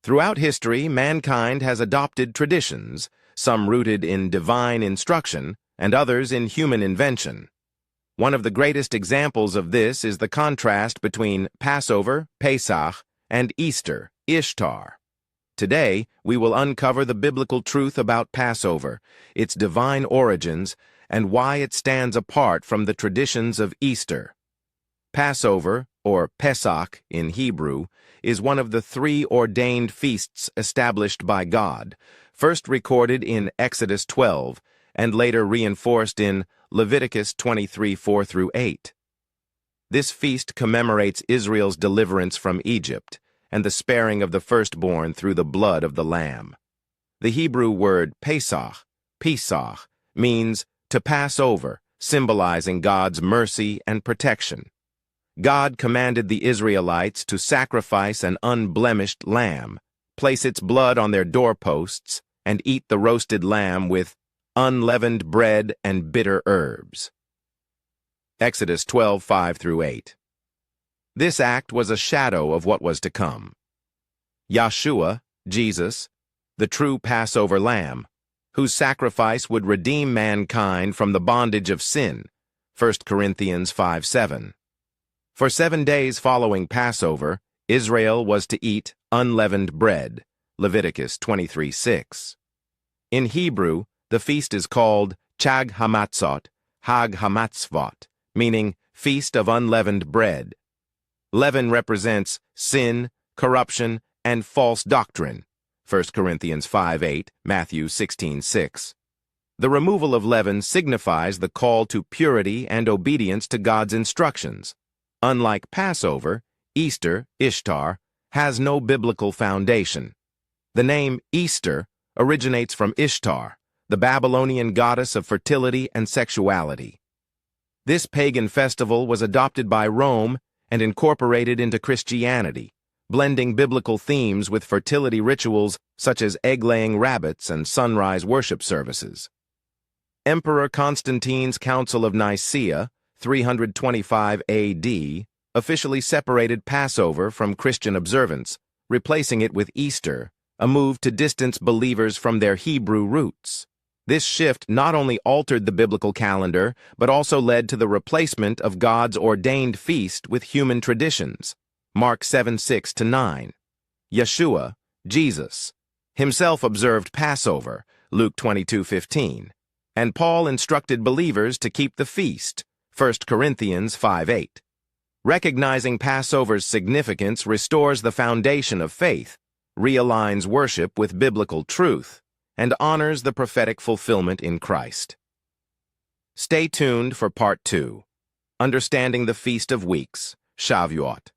Throughout history, mankind has adopted traditions, some rooted in divine instruction and others in human invention. One of the greatest examples of this is the contrast between Passover, Pesach, and Easter, Ishtar. Today, we will uncover the biblical truth about Passover, its divine origins, and why it stands apart from the traditions of Easter. Passover, or Pesach in Hebrew, is one of the three ordained feasts established by God, first recorded in Exodus 12 and later reinforced in Leviticus 23:4-8. This feast commemorates Israel's deliverance from Egypt and the sparing of the firstborn through the blood of the Lamb. The Hebrew word Pesach, means to pass over, symbolizing God's mercy and protection. God commanded the Israelites to sacrifice an unblemished lamb, place its blood on their doorposts, and eat the roasted lamb with unleavened bread and bitter herbs. Exodus 12:5-8. This act was a shadow of what was to come. Yahoshua, Jesus, the true Passover Lamb, whose sacrifice would redeem mankind from the bondage of sin, 1 Corinthians 5:7. For 7 days following Passover, Israel was to eat unleavened bread, Leviticus 23:6. In Hebrew, the feast is called Chag Hamatzot, Hag Hamatzvot, meaning Feast of Unleavened Bread. Leaven represents sin, corruption, and false doctrine, 1 Corinthians 5:8, Matthew 16:6. The removal of leaven signifies the call to purity and obedience to God's instructions. Unlike Passover, Easter, Ishtar, has no biblical foundation. The name Easter originates from Ishtar, the Babylonian goddess of fertility and sexuality. This pagan festival was adopted by Rome and incorporated into Christianity, blending biblical themes with fertility rituals such as egg-laying rabbits and sunrise worship services. Emperor Constantine's Council of Nicaea, 325 AD, officially separated Passover from Christian observance, replacing it with Easter, a move to distance believers from their Hebrew roots. This shift not only altered the biblical calendar, but also led to the replacement of God's ordained feast with human traditions. Mark 7:6-9. Yahoshua, Jesus, himself observed Passover, Luke 22:15, and Paul instructed believers to keep the feast, 1 Corinthians 5:8. Recognizing Passover's significance restores the foundation of faith, realigns worship with biblical truth, and honors the prophetic fulfillment in Christ. Stay tuned for Part 2, Understanding the Feast of Weeks, Shavuot.